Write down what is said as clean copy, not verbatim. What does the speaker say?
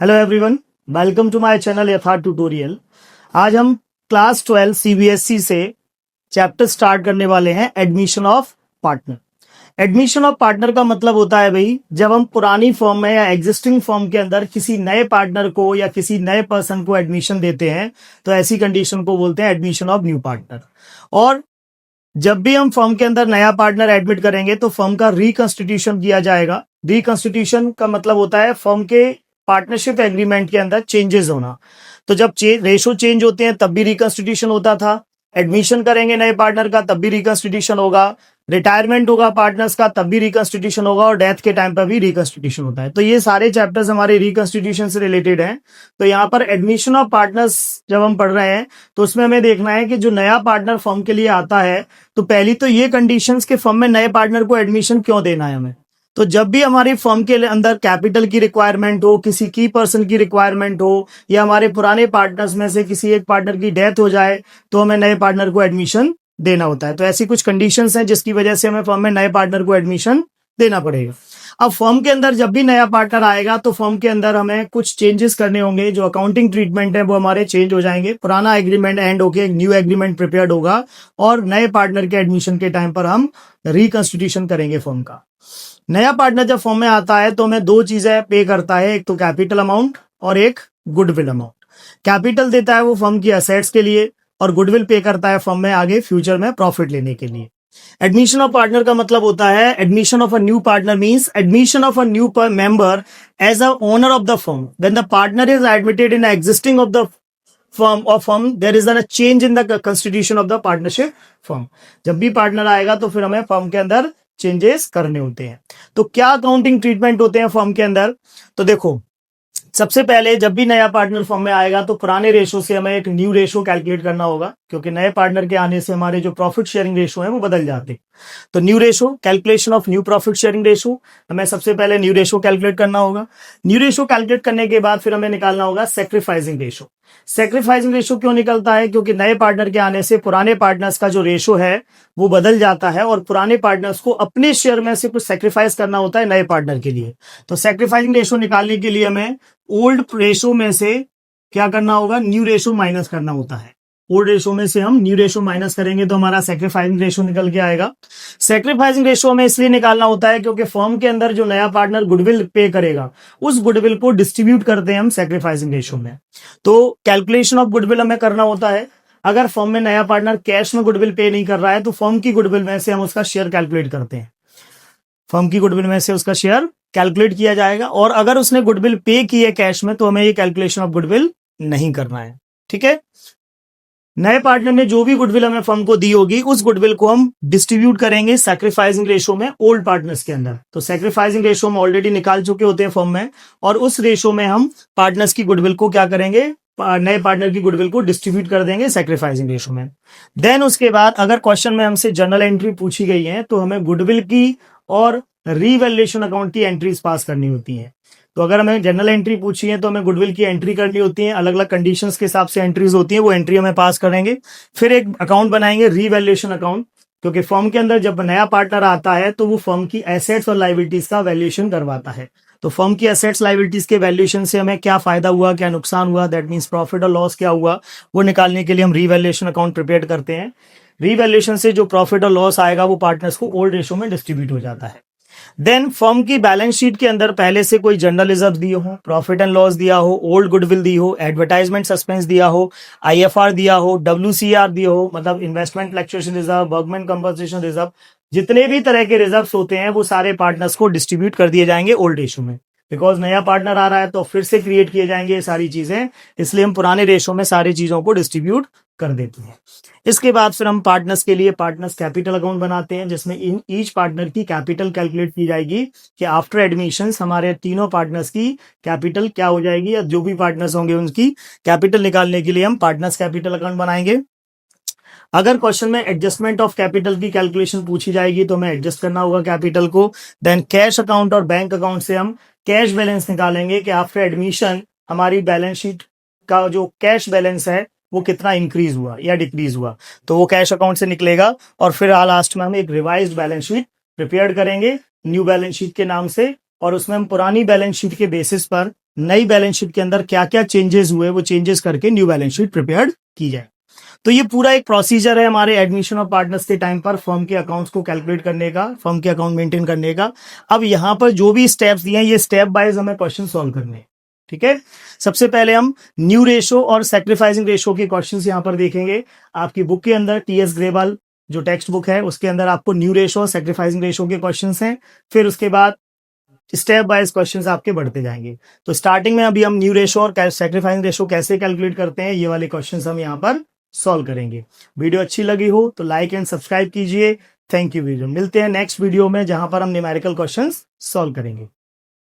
Hello everyone, welcome to my channel Yatharth tutorial. आज हम class 12 CBSE से चैप्टर स्टार्ट करने वाले हैं admission of partner. Admission of partner का मतलब होता है भाई, जब हम पुरानी फर्म में या एग्जिस्टिंग फर्म के अंदर किसी नए पार्टनर को या किसी नए पर्सन को एडमिशन देते हैं तो ऐसी कंडीशन को बोलते हैं एडमिशन ऑफ न्यू पार्टनर। और जब भी हम फर्म के अंदर नया पार्टनर एडमिट करेंगे तो फर्म का रिकंस्टिट्यूशन किया जाएगा। रिकंस्टिट्यूशन का मतलब होता है फर्म के पार्टनरशिप एग्रीमेंट के अंदर चेंजेस होना। तो जब रेशो चेंज होते हैं तब भी रिकंस्टिट्यूशन होता था। एडमिशन करेंगे नए पार्टनर का तब भी रिकंस्टिट्यूशन होगा। रिटायरमेंट होगा पार्टनर्स का तब भी रिकंस्टिट्यूशन होगा और डेथ के टाइम पर भी रिकंस्टिट्यूशन होता है। तो ये सारे चैप्टर्स हमारे रिकंस्टिट्यूशन से रिलेटेड हैं। तो यहाँ पर एडमिशन ऑफ पार्टनर्स जब हम पढ़ रहे हैं तो उसमें हमें देखना है कि जो नया पार्टनर फर्म के लिए आता है तो पहली तो ये कंडीशंस के फर्म में नए पार्टनर को एडमिशन क्यों देना है हमें। तो जब भी हमारी फर्म के अंदर कैपिटल की रिक्वायरमेंट हो, किसी की पर्सन की रिक्वायरमेंट हो या हमारे पुराने पार्टनर्स में से किसी एक पार्टनर की डेथ हो जाए तो हमें नए पार्टनर को एडमिशन देना होता है। तो ऐसी कुछ कंडीशंस हैं जिसकी वजह से हमें फर्म में नए पार्टनर को एडमिशन देना पड़ेगा। अब फर्म के अंदर जब भी नया पार्टनर आएगा तो फर्म के अंदर हमें कुछ चेंजेस करने होंगे। जो अकाउंटिंग ट्रीटमेंट है वो हमारे चेंज हो जाएंगे। पुराना एग्रीमेंट एंड होके एक न्यू एग्रीमेंट प्रिपेयर्ड होगा और नए पार्टनर के एडमिशन के टाइम पर हम रिकंस्टिट्यूशन करेंगे फर्म का। नया पार्टनर जब फर्म में आता है तो हमें दो चीजें पे करता है, एक तो कैपिटल अमाउंट और एक गुडविल अमाउंट। कैपिटल देता है वो फर्म की असेट्स के लिए और गुडविल पे करता है फर्म में आगे फ्यूचर में प्रॉफिट लेने के लिए। एडमिशन ऑफ पार्टनर का मतलब होता है admission of a new partner means admission of a new member as a owner of the firm. When the partner is admitted in existing of the firm there is a change in the constitution of the partnership firm। जब भी partner आएगा तो फिर हमें firm के अंदर changes करने होते हैं। तो क्या अकाउंटिंग ट्रीटमेंट होते हैं फर्म के अंदर, तो देखो सबसे पहले जब भी नया पार्टनर फर्म में आएगा तो पुराने रेशो से हमें एक न्यू रेशो कैलकुलेट करना होगा, क्योंकि नए पार्टनर के आने से हमारे जो प्रॉफिट शेयरिंग रेशो है वो बदल जाते हैं। तो new ratio, calculation of new profit sharing ratio, हमें सबसे पहले न्यू रेशो कैलकुलेट करना होगा। न्यू रेशो कैलकुलेट करने के बाद फिर हमें निकालना होगा सैक्रिफाइसिंग रेशो। सैक्रिफाइसिंग रेशो क्यों निकलता है, क्योंकि नए पार्टनर के आने से पुराने पार्टनर्स का जो रेशो है वो बदल जाता है और पुराने पार्टनर्स को अपने शेयर में से कुछ सैक्रिफाइस करना होता है नए पार्टनर के लिए। तो सैक्रिफाइसिंग रेशो निकालने के लिए हमें ओल्ड रेशो में से क्या करना होगा, न्यू रेशो माइनस करना होता है। ओल्ड रेशो में से हम न्यू रेशो माइनस करेंगे तो हमारा सैक्रिफाइसिंग रेशो निकल के आएगा। सैक्रिफाइसिंग रेशो हमें इसलिए निकालना होता है क्योंकि फर्म के अंदर जो नया पार्टनर गुडविल पे करेगा उस गुडविल को डिस्ट्रीब्यूट करते हैं हम सैक्रिफाइसिंग रेशो में। तो कैलकुलेशन ऑफ गुडविल हमें करना होता है। अगर फर्म में नया पार्टनर कैश में गुडविल पे नहीं कर रहा है तो फर्म की गुडविल में से हम उसका शेयर कैलकुलेट करते हैं। फर्म की गुडविल में से उसका शेयर कैलकुलेट किया जाएगा और अगर उसने गुडविल पे की है कैश में तो हमें ये कैलकुलेशन ऑफ गुडविल नहीं करना है। ठीक है, नए पार्टनर ने जो भी गुडविल हमें फर्म को दी होगी उस गुडविल को हम डिस्ट्रीब्यूट करेंगे सैक्रिफाइसिंग रेशो में ओल्ड पार्टनर्स के अंदर। तो सैक्रिफाइसिंग रेशो हम ऑलरेडी निकाल चुके होते हैं फर्म में और उस रेशो में हम पार्टनर्स की गुडविल को क्या करेंगे, नए पार्टनर की गुडविल को डिस्ट्रीब्यूट कर देंगे सैक्रिफाइसिंग रेशो में। देन उसके बाद अगर क्वेश्चन में हमसे जर्नल एंट्री पूछी गई है तो हमें गुडविल की और रीवैल्यूएशन अकाउंट की एंट्रीज पास करनी होती हैं। तो अगर हमें जनरल एंट्री पूछी है तो हमें गुडविल की एंट्री करनी होती है, अलग अलग कंडीशंस के हिसाब से एंट्रीज होती हैं, वो एंट्री हमें पास करेंगे। फिर एक अकाउंट बनाएंगे रीवैल्यूएशन अकाउंट, क्योंकि फर्म के अंदर जब नया पार्टनर आता है तो वो फर्म की एसेट्स और लाइबिलिटीज का वैल्यूएशन करवाता है। तो फर्म की एसेट्स लाइबिलिटीज के वैल्यूएशन से हमें क्या फायदा हुआ, क्या नुकसान हुआ, दैट मीन्स प्रॉफिट और लॉस क्या हुआ, वो निकालने के लिए हम रीवैल्यूएशन अकाउंट प्रिपेयर करते हैं। रीवैल्यूएशन से जो प्रॉफिट और लॉस आएगा वो पार्टनर्स को ओल्ड रेशो में डिस्ट्रीब्यूट हो जाता है। देन फर्म की बैलेंस शीट के अंदर पहले से कोई जनरल रिजर्व दिए हो, प्रॉफिट एंड लॉस दिया हो, ओल्ड गुडविल दी हो, एडवर्टाइजमेंट सस्पेंस दिया हो, आईएफआर दिया हो, डब्ल्यूसीआर दिया हो, मतलब investment fluctuation reserve, workman compensation reserve, जितने भी तरह के रिजर्व्स होते हैं वो सारे पार्टनर्स को डिस्ट्रीब्यूट कर दिए जाएंगे ओल्ड रेशो में। बिकॉज नया पार्टनर आ रहा है तो फिर से क्रिएट किए जाएंगे ये सारी चीजें, इसलिए हम पुराने रेशो में सारी चीजों को डिस्ट्रीब्यूट कर देते हैं। इसके बाद फिर हम पार्टनर्स के लिए पार्टनर्स कैपिटल अकाउंट बनाते हैं जिसमें इन ईच पार्टनर की कैपिटल कैलकुलेट की जाएगी कि आफ्टर एडमिशंस हमारे तीनों पार्टनर्स की कैपिटल क्या हो जाएगी या जो भी पार्टनर्स होंगे उनकी कैपिटल निकालने के लिए हम पार्टनर्स कैपिटल अकाउंट बनाएंगे। अगर क्वेश्चन में एडजस्टमेंट ऑफ कैपिटल की कैलकुलेशन पूछी जाएगी तो हमें एडजस्ट करना होगा कैपिटल को। देन कैश अकाउंट और बैंक अकाउंट से हम कैश बैलेंस निकालेंगे कि आफ्टर एडमिशन हमारी बैलेंस शीट का जो कैश बैलेंस है वो कितना इंक्रीज हुआ या डिक्रीज हुआ, तो वो कैश अकाउंट से निकलेगा। और फिर लास्ट में हम एक रिवाइज्ड बैलेंस शीट प्रिपेयर करेंगे न्यू बैलेंस शीट के नाम से और उसमें हम पुरानी बैलेंस शीट के बेसिस पर नई बैलेंस शीट के अंदर क्या क्या चेंजेस हुए वो चेंजेस करके न्यू बैलेंस शीट प्रिपेयर की जाए। तो ये पूरा एक प्रोसीजर है हमारे एडमिशन ऑफ पार्टनर्स के टाइम पर फर्म के अकाउंट्स को कैलकुलेट करने का, फर्म के अकाउंट मेंटेन करने का। अब यहाँ पर जो भी स्टेप्स दिए हैं ये स्टेप वाइज हमें क्वेश्चन सॉल्व करने हैं। ठीक है, सबसे पहले हम न्यू रेशो और सैक्रिफाइसिंग रेशो के क्वेश्चंस यहाँ पर देखेंगे। आपकी बुक के अंदर टीएस ग्रेवाल जो टेक्स्ट बुक है उसके अंदर आपको न्यू रेशो और सैक्रिफाइसिंग रेशो के क्वेश्चंस हैं। फिर उसके बाद स्टेप वाइज क्वेश्चंस आपके बढ़ते जाएंगे। तो स्टार्टिंग में अभी हम न्यू रेशो और सैक्रिफाइसिंग रेशो कैसे कैलकुलेट करते हैं ये वाले क्वेश्चंस हम यहाँ पर सॉल्व करेंगे। वीडियो अच्छी लगी हो तो लाइक एंड सब्सक्राइब कीजिए। थैंक यू वीडियो, मिलते हैं नेक्स्ट वीडियो में जहां पर हम न्यूमेरिकल क्वेश्चंस सॉल्व करेंगे।